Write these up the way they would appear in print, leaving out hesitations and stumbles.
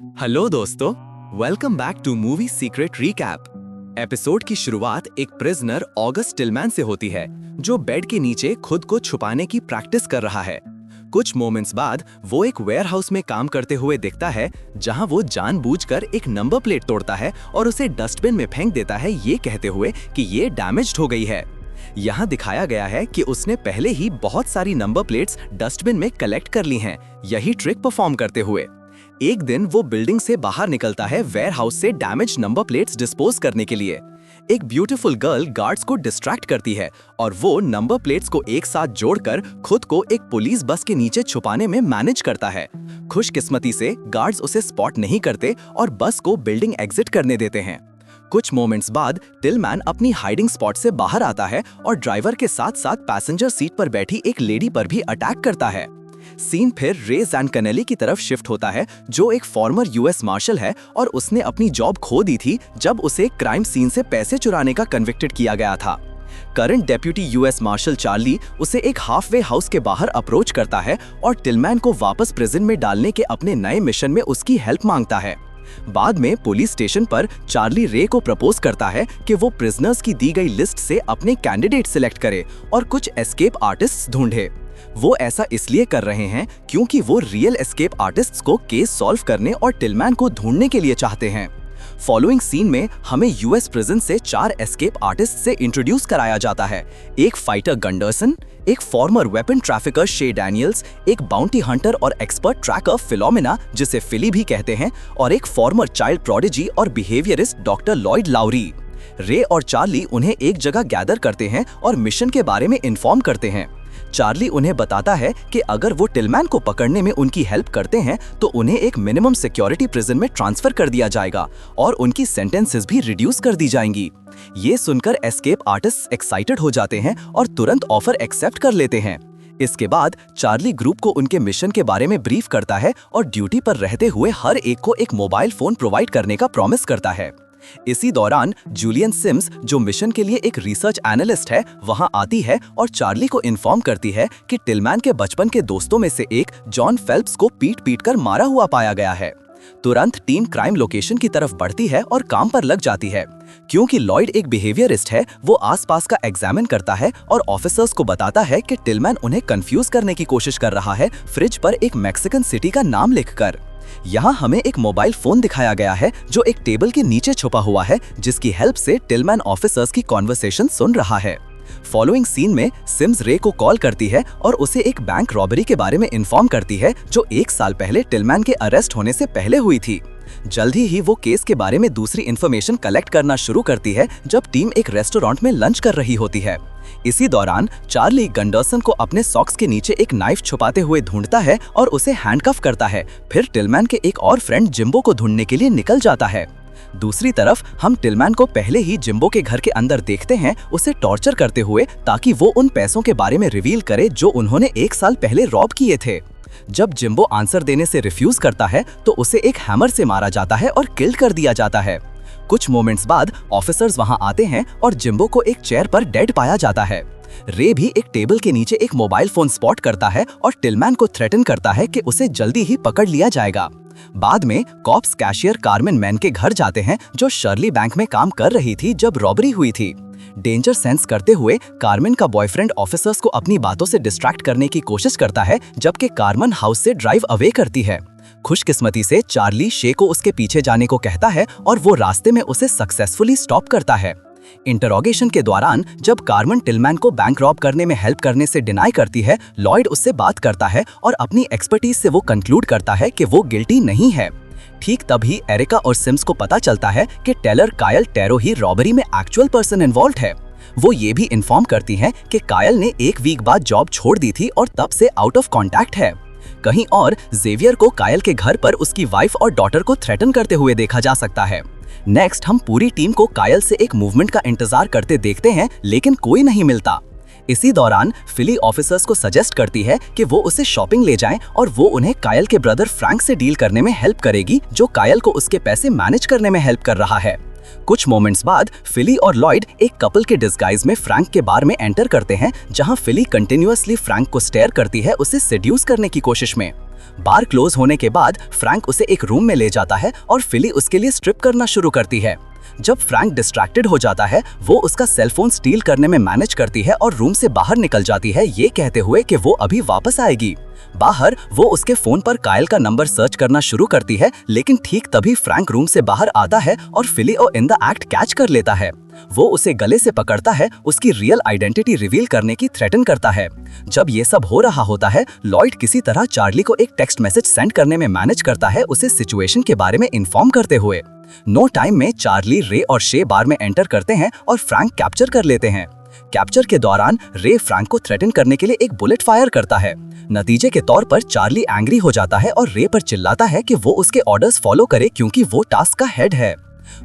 Hello दोस्तों, welcome back to movie secret recap. Episode की शुरुआत एक प्रिजनर ऑगस्ट टिलमैन से होती है जो बेड के नीचे खुद को छुपाने की प्रैक्टिस कर रहा है। कुछ मोमेंट्स बाद वो एक वेयरहाउस में काम करते हुए दिखता है जहां वो जानबूझकर एक नंबर प्लेट तोड़ता है और उसे डस्टबिन में फेंक देता है, ये कहते हुए कि ये डैमेज्ड हो गई है। यहाँ दिखाया गया है कि उसने पहले ही बहुत सारी नंबर प्लेट्स डस्टबिन में कलेक्ट कर ली हैं, यही ट्रिक परफॉर्म करते हुए। एक दिन वो बिल्डिंग से बाहर निकलता है वेयरहाउस से डैमेज नंबर प्लेट्स डिस्पोज करने के लिए। एक ब्यूटीफुल गर्ल गार्ड्स को डिस्ट्रैक्ट करती है और वो नंबर प्लेट्स को एक साथ जोड़कर खुद को एक पुलिस बस के नीचे छुपाने में मैनेज करता है। खुशकिस्मती से गार्ड्स उसे स्पॉट नहीं करते और बस को बिल्डिंग एग्जिट करने देते हैं। कुछ मोमेंट्स बाद टिलमैन अपनी हाइडिंग स्पॉट से बाहर आता है और ड्राइवर के साथ साथ पैसेंजर सीट पर बैठी एक लेडी पर भी अटैक करता है। सीन फिर रे ज़ैनकनेली की तरफ शिफ्ट होता है जो एक फॉर्मर यूएस मार्शल है और उसने अपनी जॉब खो दी थी जब उसे क्राइम सीन से पैसे चुराने का कन्विक्टेड किया गया था। Current deputy US marshal Charlie उसे एक हाफवे हाउस के बाहर अप्रोच करता है और टिलमैन को वापस प्रिजन में डालने के अपने नए मिशन में उसकी हेल्प मांगता है। बाद में पुलिस स्टेशन पर चार्ली रे को प्रपोज करता है कि वो प्रिजनर्स की दी गई लिस्ट से अपने कैंडिडेट सिलेक्ट करे और कुछ एस्केप आर्टिस्ट्स ढूंढे। वो ऐसा इसलिए कर रहे हैं क्योंकि वो रियल एस्केप आर्टिस्ट्स को केस सॉल्व करने और टिलमैन को ढूंढने के लिए चाहते हैं। फॉलोइंग सीन में हमें यूएस प्रिजन से 4 एस्केप आर्टिस्ट से इंट्रोड्यूस कराया जाता है। एक फाइटर गंडरसन, एक फॉर्मर वेपन ट्रैफिकर शे डैनियल्स, एक बाउंटी हंटर और एक्सपर्ट ट्रैकर फिलोमिना जिसे फिली भी कहते हैं, और एक फॉर्मर चाइल्ड प्रोडिजी और बिहेवियरिस्ट डॉक्टर लॉयड लाउरी। रे और चार्ली उन्हें एक जगह गैदर करते हैं और मिशन के बारे में इन्फॉर्म करते हैं। चार्ली उन्हें बताता है कि अगर वो टिलमैन को पकड़ने में उनकी हेल्प करते हैं तो उन्हें एक मिनिमम सिक्योरिटी प्रिजन में ट्रांसफर कर दिया जाएगा और उनकी सेंटेंसेस भी रिड्यूस कर दी जाएंगी। ये सुनकर एस्केप आर्टिस्ट एक्साइटेड हो जाते हैं और तुरंत ऑफर एक्सेप्ट कर लेते हैं। इसके बाद चार्ली ग्रुप को उनके मिशन के बारे में ब्रीफ करता है और ड्यूटी पर रहते हुए हर एक को एक मोबाइल फोन प्रोवाइड करने का प्रॉमिस करता है। इसी दौरान जूलियन सिम्स, जो मिशन के लिए एक रिसर्च एनालिस्ट है, वहां आती है और चार्ली को इन्फॉर्म करती है कि टिलमैन के बचपन के दोस्तों में से एक जॉन फेल्प्स को पीट कर मारा हुआ पाया गया है। तुरंत टीम क्राइम लोकेशन की तरफ बढ़ती है और काम पर लग जाती है। क्योंकि लॉयड एक बिहेवियरिस्ट है, वो आसपास का एग्जामिन करता है और ऑफिसर्स को बताता है कि टिलमैन उन्हें कंफ्यूज करने की कोशिश कर रहा है फ्रिज पर एक मैक्सिकन सिटी का नाम लिखकर। यहाँ हमें एक मोबाइल फोन दिखाया गया है जो एक टेबल के नीचे छुपा हुआ है, जिसकी हेल्प से टिलमैन ऑफिसर्स की कॉन्वर्सेशन सुन रहा है। फॉलोइंग सीन में सिम्स रे को कॉल करती है और उसे एक बैंक रॉबरी के बारे में इन्फॉर्म करती है जो 1 साल पहले टिलमैन के अरेस्ट होने से पहले हुई थी। जल्दी ही वो केस के बारे में दूसरी इन्फॉर्मेशन कलेक्ट करना शुरू करती है जब टीम एक रेस्टोरेंट में लंच कर रही होती है। इसी दौरान चार्ली गंडरसन को अपने सॉक्स के नीचे एक नाइफ छुपाते हुए ढूंढता है और उसे हैंडकफ करता है। फिर टिलमैन के एक और फ्रेंड जिम्बो को ढूंढने के लिए निकल जाता है। दूसरी तरफ हम टिलमैन को पहले ही जिम्बो के घर के अंदर देखते हैं, उसे टॉर्चर करते हुए, ताकि वो उन पैसों के बारे में रिवील करे जो उन्होंने 1 साल पहले रॉब किए थे। जब जिम्बो आंसर देने से रिफ्यूज करता है तो उसे एक हैमर से मारा जाता है और किल कर दिया जाता है। कुछ मोमेंट्स बाद ऑफिसर्स वहां आते हैं और जिम्बो को एक चेयर पर डेड पाया जाता है। रे भी एक टेबल के नीचे एक मोबाइल फोन स्पॉट करता है और टिलमैन को थ्रेटन करता है कि उसे जल्दी ही पकड़ लिया जाएगा। बाद में कॉप्स कैशियर कार्मेन मैन के घर जाते हैं जो शर्ली बैंक में काम कर रही थी जब रॉबरी हुई थी। डेंजर सेंस करते हुए कार्मेन का बॉयफ्रेंड ऑफिसर्स को अपनी बातों से डिस्ट्रैक्ट करने की कोशिश करता है, जबकि कार्मेन हाउस से ड्राइव अवे करती है। खुशकिस्मती से चार्ली शे को उसके पीछे जाने को कहता है और वो रास्ते में उसे सक्सेसफुली स्टॉप करता है। इंटरोगेशन के दौरान जब कार्मेन टिलमैन को बैंक रॉब करने में हेल्प करने से डिनाई करती है, लॉयड उससे बात करता है और अपनी एक्सपर्टीज से वो कंक्लूड करता है कि वो गिल्टी नहीं है। ठीक तभी एरिका और सिम्स को पता चलता है कि टेलर कायल टेरो ही रॉबरी में एक्चुअल पर्सन इन्वॉल्व है। वो ये भी इन्फॉर्म करती हैं कि कायल ने 1 वीक बाद जॉब छोड़ दी थी और तब से आउट ऑफ कॉन्टैक्ट है। कहीं और जेवियर को कायल के घर पर उसकी वाइफ और डॉटर को थ्रेटन करते हुए देखा जा सकता है। नेक्स्ट हम पूरी टीम को कायल से एक मूवमेंट का इंतजार करते देखते हैं, लेकिन कोई नहीं मिलता। इसी दौरान फिली ऑफिसर्स को सजेस्ट करती है कि वो उसे शॉपिंग ले जाएं और वो उन्हें कायल के ब्रदर फ्रैंक से डील करने में हेल्प करेगी, जो कायल को उसके पैसे मैनेज करने में हेल्प कर रहा है। कुछ मोमेंट्स बाद फिली और लॉयड एक कपल के डिस्गाइज में फ्रैंक के बार में एंटर करते हैं, जहां फिली कंटिन्यूअसली फ्रैंक को स्टेयर करती है उसे सेड्यूस करने की कोशिश में। बार क्लोज होने के बाद फ्रैंक उसे एक रूम में ले जाता है और फिली उसके लिए स्ट्रिप करना शुरू करती है। जब फ्रैंक डिस्ट्रैक्टेड हो जाता है, वो उसका सेलफोन स्टील करने में मैनेज करती है और रूम से बाहर निकल जाती है, ये कहते हुए कि वो अभी वापस आएगी। बाहर वो उसके फोन पर कायल का नंबर सर्च करना शुरू करती है, लेकिन ठीक तभी फ्रैंक रूम से बाहर आता है और फिली को इन द एक्ट कैच कर लेता है। वो उसे गले से पकड़ता है, उसकी रियल आइडेंटिटी रिवील करने की थ्रेटन करता है। जब ये सब हो रहा होता है, लॉयड किसी तरह चार्ली को एक टेक्स्ट मैसेज सेंड करने में मैनेज करता है, उसे सिचुएशन के बारे में इन्फॉर्म करते हुए। नो टाइम में चार्ली, रे और शे बार में एंटर करते हैं और फ्रैंक कैप्चर कर लेते हैं। कैप्चर के दौरान रे फ्रैंक को थ्रेटन करने के लिए एक बुलेट फायर करता है। नतीजे के तौर पर चार्ली एंग्री हो जाता है और रे पर चिल्लाता है कि वो उसके ऑर्डर्स फॉलो करे क्योंकि वो टास्क का हेड है।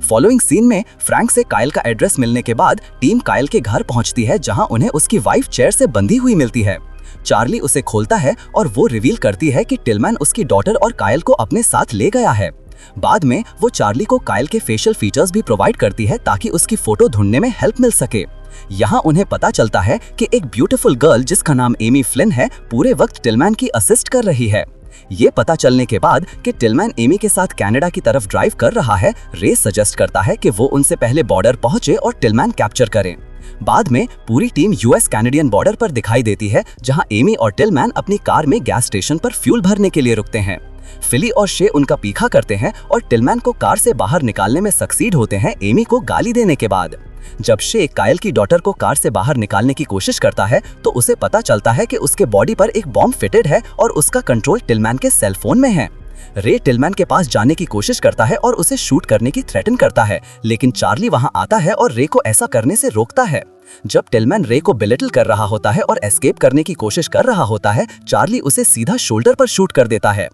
फॉलोइंग सीन में फ्रैंक से कायल का एड्रेस मिलने के बाद टीम कायल के घर पहुंचती है, जहां उन्हें उसकी वाइफ चेयर से बंधी हुई मिलती है। चार्ली उसे खोलता है और वो रिवील करती है कि टिलमैन उसकी डॉटर और कायल को अपने साथ ले गया है। बाद में वो चार्ली को कायल के फेशियल फीचर्स भी प्रोवाइड करती है ताकि उसकी फोटो ढूंढने में हेल्प मिल सके। यहाँ उन्हें पता चलता है कि एक ब्यूटीफुल गर्ल जिसका नाम एमी फ्लिन है, पूरे वक्त टिलमैन की असिस्ट कर रही है। ये पता चलने के बाद कि टिलमैन एमी के साथ कनाडा की तरफ ड्राइव कर रहा है, रे सजेस्ट करता है कि वो उनसे पहले बॉर्डर पहुंचे और टिलमैन कैप्चर करें। बाद में पूरी टीम यूएस कैनेडियन बॉर्डर पर दिखाई देती है, जहां एमी और टिलमैन अपनी कार में गैस स्टेशन पर फ्यूल भरने के लिए रुकते हैं। फिली और शे उनका पीछा करते हैं और टिलमैन को कार से बाहर निकालने में सक्सीड होते हैं, एमी को गाली देने के बाद। जब शे कायल की डॉटर को कार से बाहर निकालने की कोशिश करता है, तो उसे पता चलता है कि उसके बॉडी पर एक बॉम्ब फिटेड है और उसका कंट्रोल टिलमैन के सेलफोन में है। रे टिलमैन के पास जाने की कोशिश करता है और उसे शूट करने की थ्रेटन करता है, लेकिन चार्ली वहां आता है और रे को ऐसा करने से रोकता है। जब टिलमैन रे को बिलिटल कर रहा होता है और एस्केप करने की कोशिश कर रहा होता है, चार्ली उसे सीधा शोल्डर पर शूट कर देता है।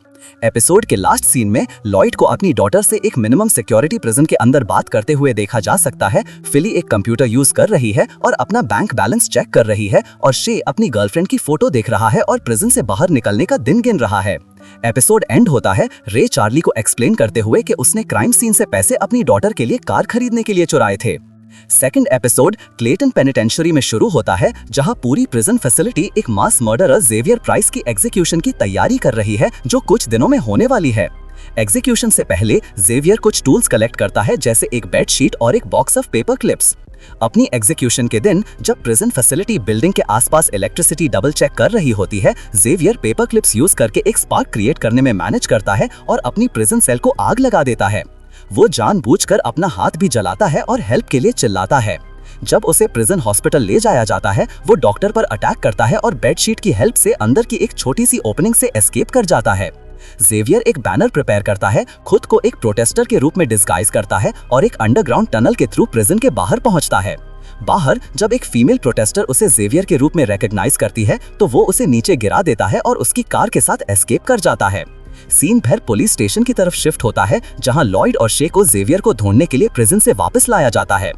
एपिसोड के लास्ट सीन में लॉयड को अपनी डॉटर से एक मिनिमम सिक्योरिटी प्रिजन के अंदर बात करते हुए देखा जा सकता है। फिली एक कंप्यूटर यूज कर रही है और अपना बैंक बैलेंस चेक कर रही है, और शे अपनी गर्लफ्रेंड की फोटो देख रहा है और प्रिजन से बाहर निकलने का दिन गिन रहा है। एपिसोड एंड होता है रे चार्ली को एक्सप्लेन करते हुए कि उसने क्राइम सीन से पैसे अपनी डॉटर के लिए कार खरीदने के लिए चुराए थे। सेकंड एपिसोड क्लेटन पेनिटेंशियरी में शुरू होता है, जहां पूरी प्रिजन फैसिलिटी एक मास मर्डरर जेवियर प्राइस की एग्जीक्यूशन की तैयारी कर रही है, जो कुछ दिनों में होने वाली है। एग्जीक्यूशन से पहले जेवियर कुछ टूल्स कलेक्ट करता है, जैसे एक बेडशीट और एक बॉक्स ऑफ पेपर क्लिप्स। अपनी एग्जीक्यूशन के दिन जब प्रिजन फैसिलिटी बिल्डिंग के आसपास इलेक्ट्रिसिटी डबल चेक कर रही होती है, जेवियर पेपर क्लिप्स यूज करके एक स्पार्क क्रिएट करने में मैनेज करता है और अपनी प्रिजन सेल को आग लगा देता है। वो जानबूझकर अपना हाथ भी जलाता है और हेल्प के लिए चिल्लाता है। जब उसे प्रिजन हॉस्पिटल ले जाया जाता है, वो डॉक्टर पर अटैक करता है और बेडशीट की हेल्प से अंदर की एक छोटी सी ओपनिंग से एस्केप कर जाता है। जेवियर एक बैनर प्रिपेयर करता है, खुद को एक प्रोटेस्टर के रूप में डिस्गाइज करता है और एक अंडरग्राउंड टनल के थ्रू प्रिजन के बाहर पहुंचता है। बाहर जब एक फीमेल प्रोटेस्टर उसे जेवियर के रूप में रिकॉग्नाइज करती है, तो वो उसे नीचे गिरा देता है और उसकी कार के साथ एस्केप कर जाता है। सीन फिर पुलिस स्टेशन की तरफ शिफ्ट होता है, जहां लॉयड और शे को जेवियर को ढूंढने के लिए प्रिजन से वापस लाया जाता है।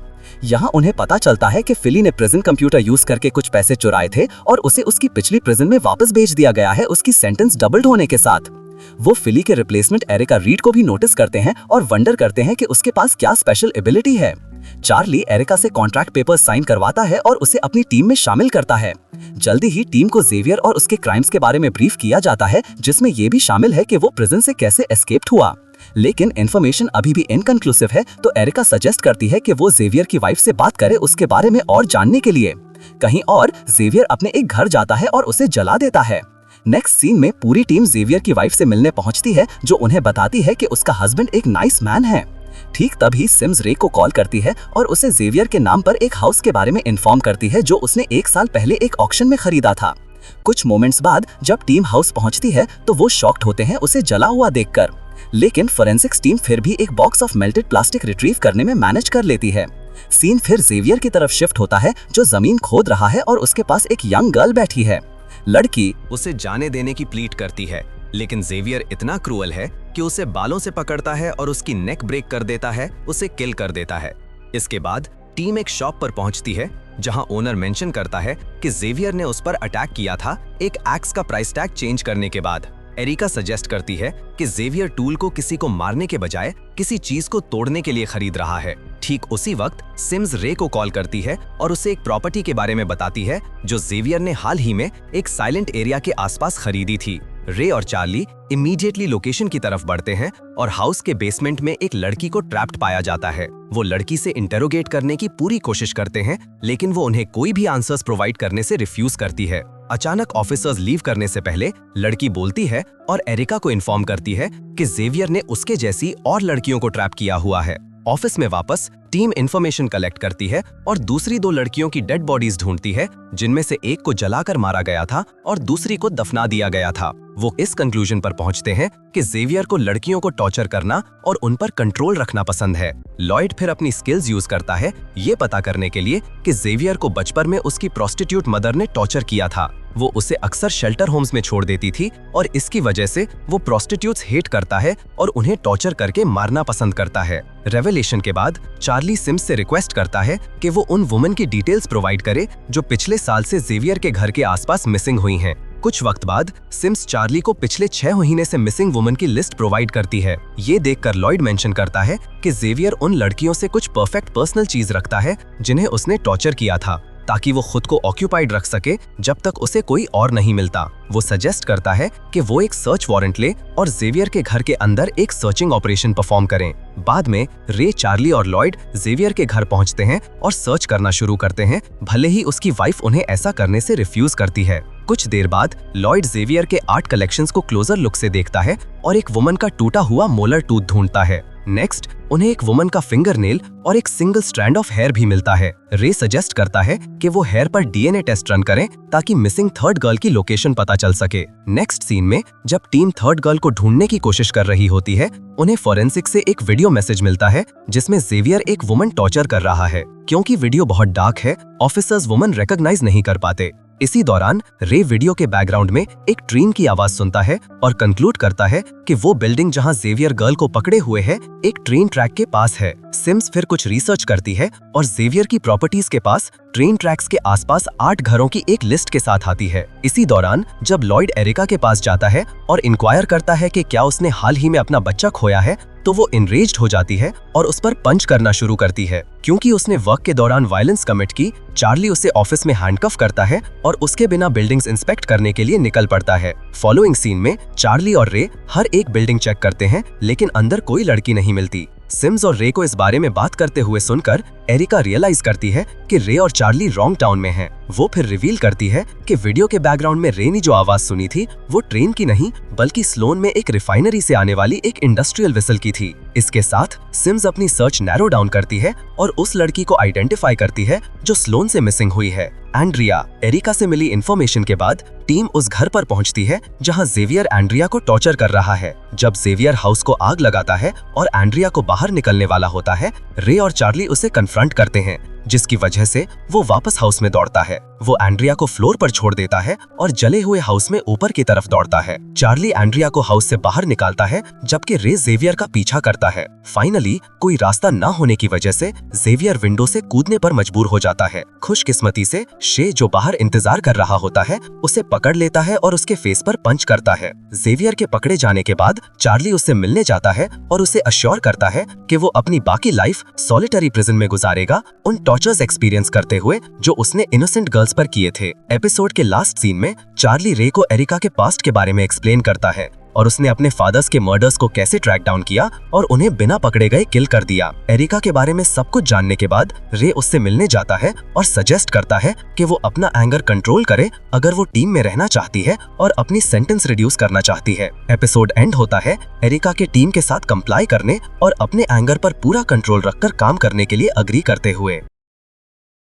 यहाँ उन्हें पता चलता है कि फिली ने प्रिजन कंप्यूटर यूज करके कुछ पैसे चुराए थे और उसे उसकी पिछली प्रिजन में वापस भेज दिया गया है, उसकी सेंटेंस डबल्ड होने के साथ। वो फिली के रिप्लेसमेंट एरिका रीड को भी नोटिस करते हैं और वंडर करते हैं कि उसके पास क्या स्पेशल एबिलिटी है। चार्ली एरिका से कॉन्ट्रैक्ट पेपर साइन करवाता है और उसे अपनी टीम में शामिल करता है। जल्दी ही टीम को जेवियर और उसके क्राइम्स के बारे में ब्रीफ किया जाता है, जिसमें यह भी शामिल है कि वो प्रिजन से कैसे एस्केप्ड हुआ। लेकिन इन्फॉर्मेशन अभी भी इनकंक्लूसिव है, तो एरिका सजेस्ट करती है कि वो जेवियर की वाइफ से बात करे उसके बारे में और जानने के लिए। कहीं और जेवियर अपने एक घर जाता है और उसे जला देता है। नेक्स्ट सीन में पूरी टीम जेवियर की वाइफ से मिलने पहुंचती है, जो उन्हें बताती है कि उसका हस्बैंड एक नाइस मैन है। ठीक तभी सिम्स रे को कॉल करती है और उसे जेवियर के नाम पर एक हाउस के बारे में इन्फॉर्म करती है, जो उसने 1 साल पहले एक ऑक्शन में खरीदा था। कुछ मोमेंट्स बाद जब टीम हाउस पहुंचती है, तो वो शॉक्ड होते हैं उसे जला हुआ देखकर। लेकिन फोरेंसिक्स टीम फिर भी एक box of melted plastic retrieve करने में मैनेज कर लेती है। सीन फिर जेवियर की तरफ शिफ्ट होता है, जो जमीन खोद रहा है और उसके पास एक यंग गर्ल बैठी है। लड़की उसे जाने देने की प्लीट करती है, लेकिन जेवियर इतना क्रूअल है कि उसे बालों से पकड़ता है और उसकी नेक ब्रेक कर देता है, उसे किल कर देता है। इसके बाद टीम एक शॉप पर पहुंचती है, जहां ओनर मेंशन करता है कि जेवियर ने उस पर अटैक किया था एक एक्स का प्राइस टैग चेंज करने के बाद। एरिका सजेस्ट करती है कि जेवियर टूल को किसी को मारने के बजाय किसी चीज को तोड़ने के लिए खरीद रहा है। ठीक उसी वक्त सिम्स रे को कॉल करती है और उसे एक प्रॉपर्टी के बारे में बताती है, जो जेवियर ने हाल ही में एक साइलेंट एरिया के आसपास खरीदी थी। रे और चार्ली इमीडिएटली लोकेशन की तरफ बढ़ते हैं और हाउस के बेसमेंट में एक लड़की को ट्रैप्ड पाया जाता है। वो लड़की से इंटेरोगेट करने की पूरी कोशिश करते हैं, लेकिन वो उन्हें कोई भी आंसर्स प्रोवाइड करने से रिफ्यूज करती है। अचानक ऑफिसर्स लीव करने से पहले लड़की बोलती है और एरिका को इन्फॉर्म करती है कि जेवियर ने उसके जैसी और लड़कियों को ट्रैप किया हुआ है। ऑफिस में वापस टीम इंफॉर्मेशन कलेक्ट करती है और दूसरी 2 लड़कियों की डेड बॉडीज ढूंढती है, जिनमें से एक को जलाकर मारा गया था और दूसरी को दफना दिया गया था। वो इस कंक्लूजन पर पहुंचते हैं कि जेवियर को लड़कियों को टॉर्चर करना और उन पर कंट्रोल रखना पसंद है। लॉयड फिर अपनी स्किल्स यूज करता है ये पता करने के लिए कि जेवियर को बचपन में उसकी प्रोस्टिट्यूट मदर ने टॉर्चर किया था। वो उसे अक्सर शेल्टर होम्स में छोड़ देती थी और इसकी वजह से वो प्रोस्टिट्यूट्स हेट करता है और उन्हें टॉर्चर करके मारना पसंद करता है। रेवेलेशन के बाद चार्ली सिम्स से रिक्वेस्ट करता है कि वो उन वुमेन की डिटेल्स प्रोवाइड करे जो पिछले साल से जेवियर के घर के आसपास मिसिंग हुई हैं। कुछ वक्त बाद सिम्स चार्ली को पिछले 6 महीने से मिसिंग वुमन की लिस्ट प्रोवाइड करती है। ये देखकर लॉयड मेंशन करता है कि जेवियर उन लड़कियों से कुछ परफेक्ट पर्सनल चीज रखता है जिन्हें उसने टॉर्चर किया था, ताकि वो खुद को ऑक्यूपाइड रख सके जब तक उसे कोई और नहीं मिलता। वो सजेस्ट करता है कि वो एक सर्च वारंट ले और जेवियर के घर के अंदर एक सर्चिंग ऑपरेशन परफॉर्म करें। बाद में रे, चार्ली और लॉयड जेवियर के घर पहुंचते हैं और सर्च करना शुरू करते हैं, भले ही उसकी वाइफ उन्हें ऐसा करने से रिफ्यूज करती है। कुछ देर बाद लॉयड जेवियर के आर्ट कलेक्शंस को क्लोजर लुक से देखता है और एक वुमन का टूटा हुआ मोलर टूथ ढूंढता है। नेक्स्ट उन्हें एक वुमन का फिंगर नेल और एक सिंगल स्ट्रैंड ऑफ हेयर भी मिलता है। रे सजेस्ट करता है कि वो हेयर पर डीएनए टेस्ट रन करें ताकि मिसिंग थर्ड गर्ल की लोकेशन पता चल सके। नेक्स्ट सीन में जब टीम थर्ड गर्ल को ढूंढने की कोशिश कर रही होती है, उन्हें फोरेंसिक से एक वीडियो मैसेज मिलता है जिसमें जेवियर एक वुमन टॉर्चर कर रहा है। क्योंकि वीडियो बहुत डार्क है, ऑफिसर्स वुमन रिकॉग्नाइज नहीं कर पाते। इसी दौरान रे वीडियो के बैकग्राउंड में एक ट्रेन की आवाज सुनता है और कंक्लूड करता है कि वो बिल्डिंग जहां जेवियर गर्ल को पकड़े हुए है एक ट्रेन ट्रैक के पास है। सिम्स फिर कुछ रिसर्च करती है और जेवियर की प्रॉपर्टीज के पास ट्रेन ट्रैक्स के आसपास 8 घरों की एक लिस्ट के साथ आती है। इसी दौरान जब लॉयड एरिका के पास जाता है और इंक्वायर करता है कि क्या उसने हाल ही में अपना बच्चा खोया है, तो वो इनरेज्ड हो जाती है और उस पर पंच करना शुरू करती है। क्योंकि उसने वर्क के दौरान वायलेंस कमिट की, चार्ली उसे ऑफिस में हैंडकफ करता है और उसके बिना बिल्डिंग्स इंस्पेक्ट करने के लिए निकल पड़ता है। फॉलोइंग सीन में चार्ली और रे हर एक बिल्डिंग चेक करते हैं, लेकिन अंदर कोई लड़की नहीं मिलती। सिम्स और रे को इस बारे में बात करते हुए सुनकर एरिका रियलाइज करती है कि रे और चार्ली रॉन्ग टाउन में हैं। वो फिर रिवील करती है कि वीडियो के बैकग्राउंड में रे ने जो आवाज सुनी थी वो ट्रेन की नहीं बल्कि स्लोन में एक रिफाइनरी से आने वाली एक इंडस्ट्रियल विसल की थी। इसके साथ सिम्स अपनी सर्च नैरो डाउन करती है और उस लड़की को आइडेंटिफाई करती है जो स्लोन से मिसिंग हुई है, एंड्रिया। एरिका से मिली इंफॉर्मेशन के बाद टीम उस घर पर पहुंचती है जहां जेवियर एंड्रिया को टॉर्चर कर रहा है। जब जेवियर हाउस को आग लगाता है और एंड्रिया को बाहर निकलने वाला होता है, रे और चार्ली उसे कन्फ्रंट करते हैं, जिसकी वजह से वो वापस हाउस में दौड़ता है। वो एंड्रिया को फ्लोर पर छोड़ देता है और जले हुए हाउस में ऊपर की तरफ दौड़ता है। चार्ली एंड्रिया को हाउस से बाहर निकालता है जबकि रे जेवियर का पीछा करता है। फाइनली कोई रास्ता ना होने की वजह से जेवियर विंडो से कूदने पर मजबूर हो जाता है। खुशकिस्मती से शे, जो बाहर इंतजार कर रहा होता है, उसे पकड़ लेता है और उसके फेस पर पंच करता है। जेवियर के पकड़े जाने के बाद चार्ली उससे मिलने जाता है और उसे अश्योर करता है कि वो अपनी बाकी लाइफ सॉलिटरी प्रिजन में गुजारेगा, उन टॉर्चर्स एक्सपीरियंस करते हुए जो उसने इनोसेंट गर्ल्स पर किए थे। एपिसोड के लास्ट सीन में चार्ली रे को एरिका के पास्ट के बारे में एक्सप्लेन करता है और उसने अपने फादर्स के मर्डर्स को कैसे ट्रैक डाउन किया और उन्हें बिना पकड़े गए किल कर दिया। एरिका के बारे में सब कुछ जानने के बाद रे उससे मिलने जाता है और सजेस्ट करता है कि वो अपना एंगर कंट्रोल करे अगर वो टीम में रहना चाहती है और अपनी सेंटेंस रिड्यूस करना चाहती है। एपिसोड एंड होता है एरिका के टीम के साथ कंप्लाई करने और अपने एंगर पर पूरा कंट्रोल रखकर काम करने के लिए अग्री करते हुए।